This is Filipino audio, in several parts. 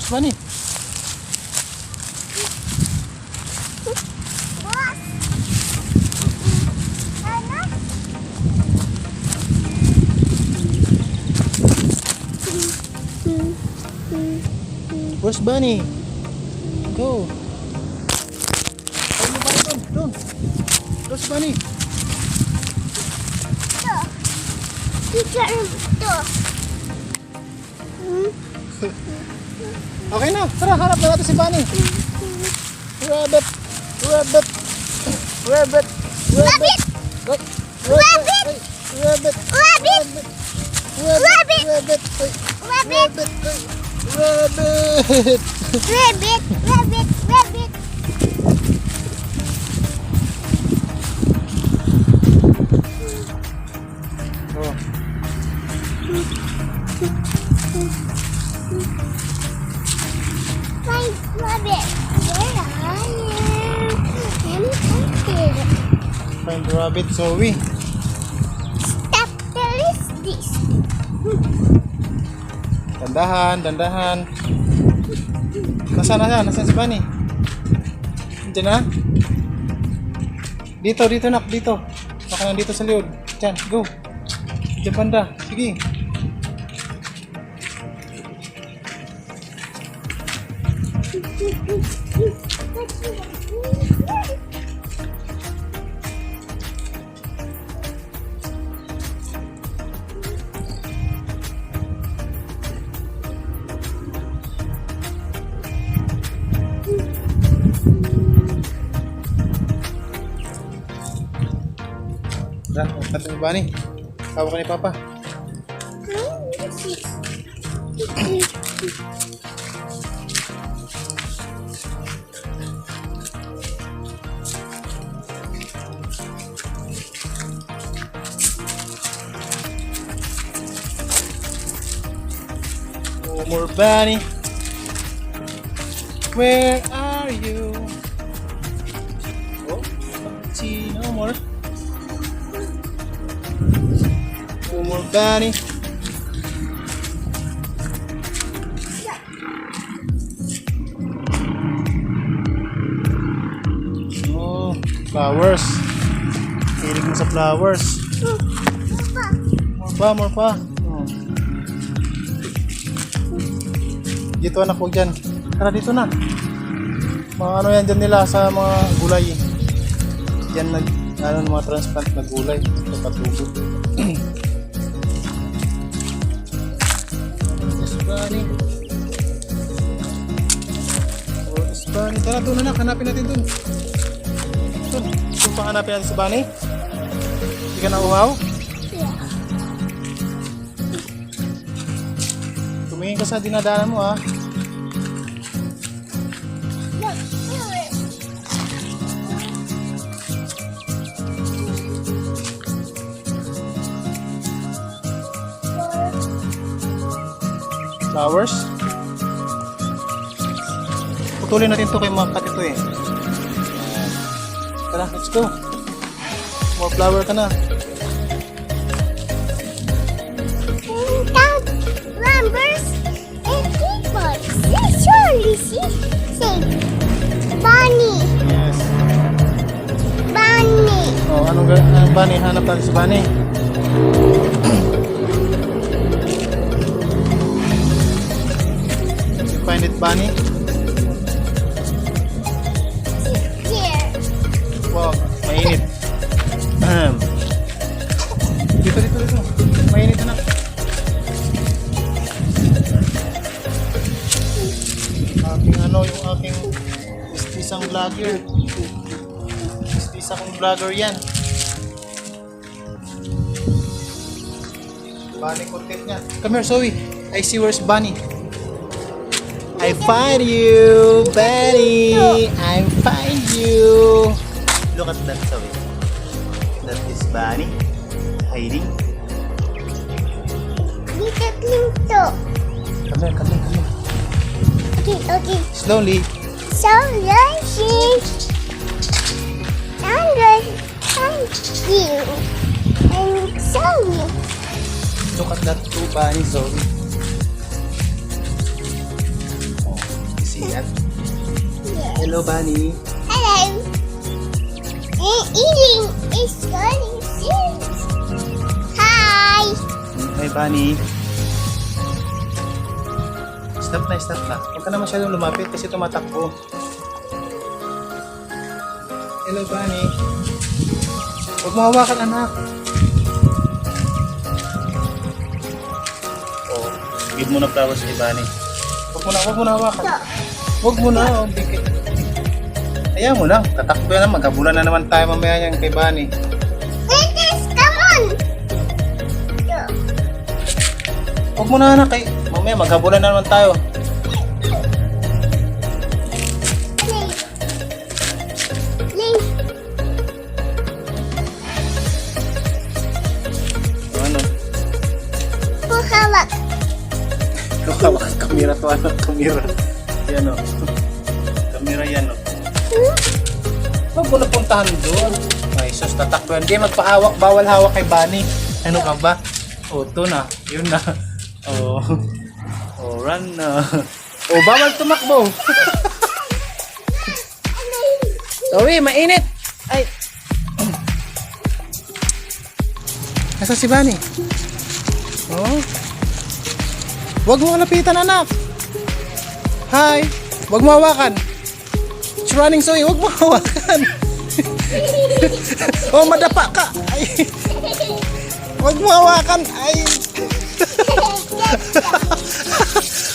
Where's Bunny? Where's Bunny? Go. Doon. Where's Bunny? Okay na, tara, hanap na natin si Bunny. Rabbit! Rabbit! Rabbit! Rabbit! Rabbit! Rabbit! Rabbit! Rabbit! Rabbit! Rabbit! Rabbit! Rabbit, rabbit, rabbit. Oh. My rabbit. Where are you? I'm hunted. Find the rabbit, Zoe. Stop. There is this. Dandahan, dandahan. Nasaan si Bunny? Diyan na? Dito, nak, dito. Baka nandito sa liod. Diyan, go. Diyan banda, sige. Tara, natin si Bunny. Hawak ka ni Papa. No more Bunny. Where are you? Oh, see no more. No more Bunny. Oh, flowers. Hilig mo sa flowers. More pa. Oh. Dito anak, huwag dyan. Tara dito na. Mga ano yan dyan nila sa mga gulay. Diyan mga transplant na gulay. Kapatugod. Bunny. Where's Bunny? Tara doon anak, hanapin natin doon. Doon pa hanapin natin si Bunny. Hindi ka na uhaw? Tumingin ka sa dinadaanan mo ha. Flowers. Putulin natin to kay mga kat ito eh. Tara, let's go. More flower ka na. Count numbers and keyboards. Surely see. Say, Bunny, Yes. Bunny. Oh, anong Bunny? Hanap natin si Bunny. Find it, Bunny. Here. Wow, mainit. Dito. Mainit na. Yung aking isang vlogger. Isa kong vlogger yan. Bunny content niya. Come here, Zoe. I see where's Bunny. I find you, Bunny. I find you. Look at that, Zoe. That is Bunny hiding. Dito, Clinto. Come here. Okay. Slowly. So lucky. Thank you. And Zoe. Look at that two Bunny, Zoe. Oh. Hello, Bunny. Hello. And eating is going Hi. Hi, Bunny. Stop na, stop na. Huwag ka na masyadong lumapit kasi tumatakbo. Hello, Bunny. Huwag mo hawakan, anak. Oh, give mo na flowers kay Bunny. Huwag mo na hawakan. Huwag mo na, oh, bigay. Ayaw mo lang, tatakbo yan lang. Maghabulan na naman tayo mamaya yan kay Bunny. Let's come on. Huwag mo na, anak. Eh. Mamaya maghabulan na naman tayo. Ano? Hawak. Hawak kamera to, ano? Kamera. Yan o. Kamera yan o. Huwag mo na puntahan doon. Ay, sus, tatakbo yan. Hindi magpahawak. Bawal hawak kay Bunny. Ano ka ba? O, ito na. Yun na. O. O, run na. O, bawal tumakbo. Zoe, mainit. Ay. Nasa si Bunny? Oh. Huwag mo lapitan, anak. Hi. Huwag mo hawakan. It's running, Zoe. Huwag mo hawakan. Oh, madapa ka. Ay. Huwag mo hawakan. Ay.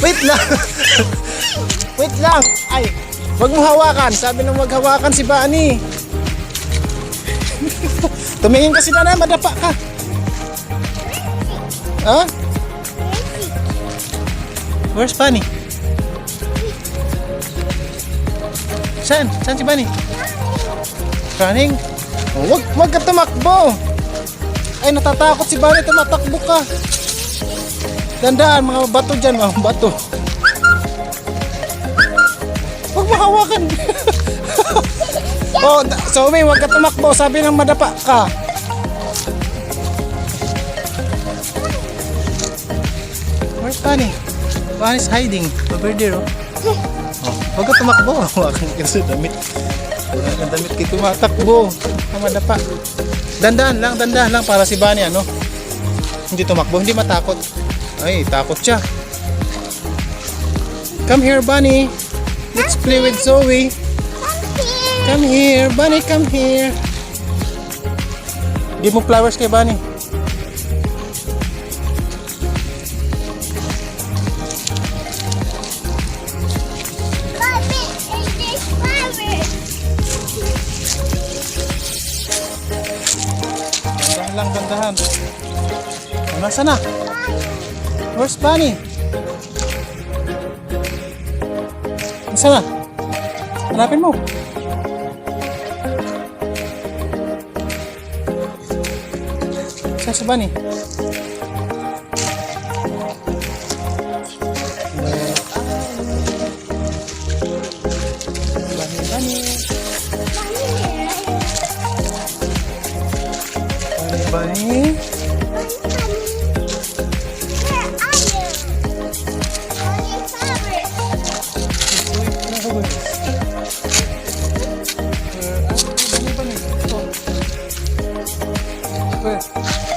Wait lang. Wait lang. Ay. Huwag mo hawakan. Sabi nang huwag hawakan si Bunny. Tumingin kasi na madapa ka. Ha? Where's Bunny? Saan? Saan si Bunny? Running? Oh, wag ka tumakbo. Ay, natatakot si Bunny. Tumatakbo ka. Dandaan, mga bato dyan. Mga bato. Huwag mo hawakan. Oh, Zoe, wag ka tumakbo. Sabi ng madapa ka. Where's Bunny? Bunny's hiding. Over there, oh. Oh, wag ka tumakbo. Hawakan ka sa damit. Wala kang damit kay tumatakbo. Ang madapa. Dandaan lang para si Bunny, ano? Hindi tumakbo, hindi matakot. Ay, takot siya. Come here, Bunny. Let's play with Zoe. Come here, Bunny, come here. Give mo flowers kay Bunny. Gandahan. Nasaan na? Where's Bunny? Nasaan na? Hanapin mo. Saan si Bunny? Bunny?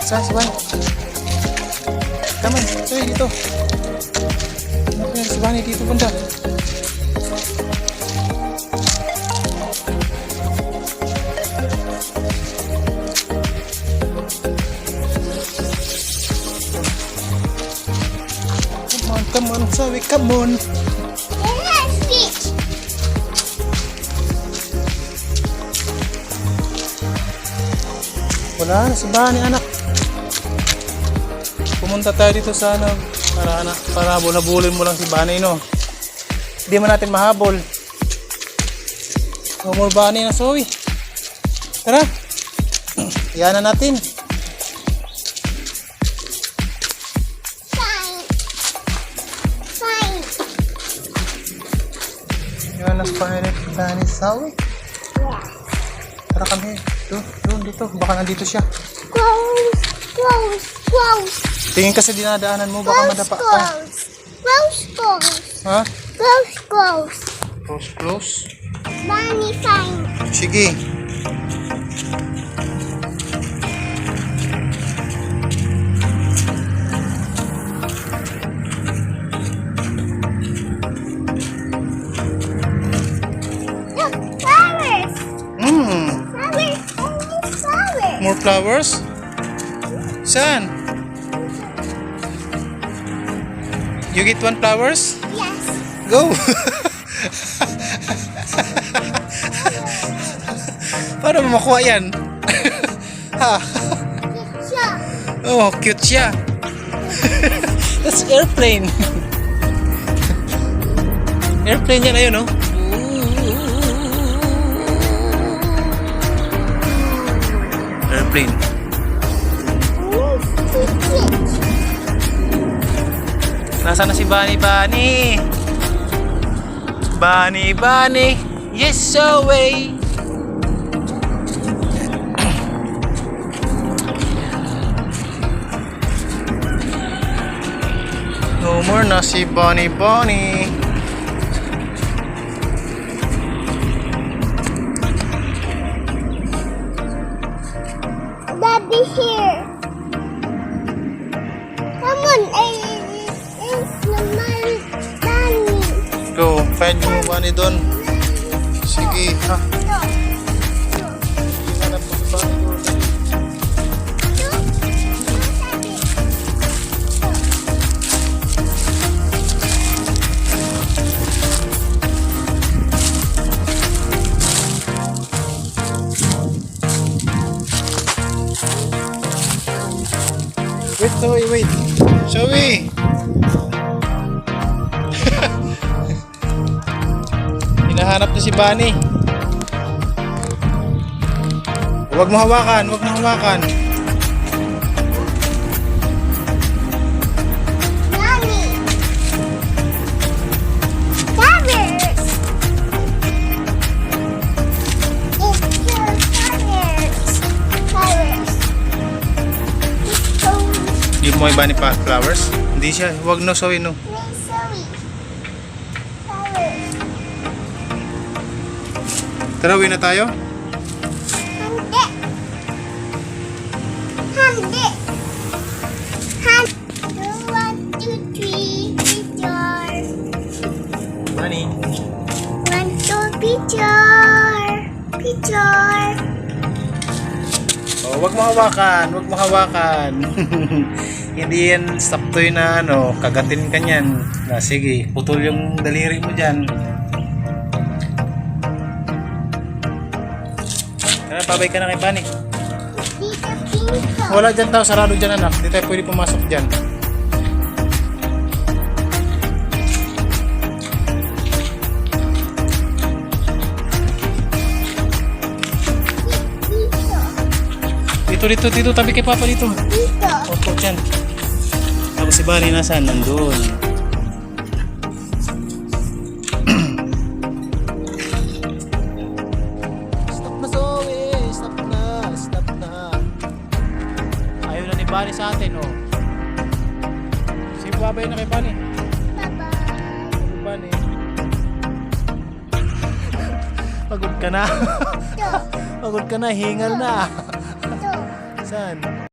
Saan si Bunny? Come on, sorry dito. Si Bunny dito banda. Come on, Zoe, come on. Wala na si Bunny, anak. Pumunta tayo dito sa ano, para habulin mo lang si Bunny, no? Hindi man natin mahabol. No more Bunny na, Zoe. Tara. Iyan na natin. You wanna find it, Bunny, Zoe? Yeah. Tara kami. Doon, dito. Baka nandito siya. Close. Tingin kasi dinadaanan mo, baka madapa ka. Close. Ha? Close. Close. kind. Sige. Look, flowers. Hmm. Flowers. Only flowers. More flowers? Saan? You get one flowers? Yes. Go! Paano mo makuha yan? Ha? Sure. Oh, cute siya. That's airplane. Airplane yan, ayun, no? Airplane. Nasaan na si Bunny Bunny? Bunny Bunny, yes away. No more na si Bunny Bunny. Daddy here. Come on, it's naman Danny. Go, find mo Bunny doon. Sige, ha. Hanap mo si Bunny doon. Wait, Zoe, wait. Zoe! Hinahanap niya si Bunny. Huwag mo hawakan, huwag mo hawakan. Danny. Flowers. It's your flowers. Flowers. Oh, Give mo kay Bunny pa flowers? Hindi siya. Huwag no, Zoe, no. sorry. Flowers. Tara, uwi na tayo. Hande. Hande. Hande. 1, 2, 3, picture. Bunny. 1, 2, picture. Picture. Oh, huwag mo hawakan, huwag mo hawakan. Hindi yan saptoy na ano, kagatin ka niyan. Na, sige, putol yung daliri mo dyan. Tara, pabay ka na kay Bunny. Dito pinto. Wala dyan tao, sarado dyan anak. Hindi tayo pwede pumasok dyan. Dito, tabi kay Papa dito. Dito. Opo, dyan. Tapos si Bunny nasaan? Nandun. Stop na, Zoe. Stop na. Stop na. Ayaw na ni Bunny sa atin, oh. Si Babay na kay Bunny. Bye-bye. Bunny. Pagod ka na. Ito. Pagod ka na. Hingal na. Ito. Saan?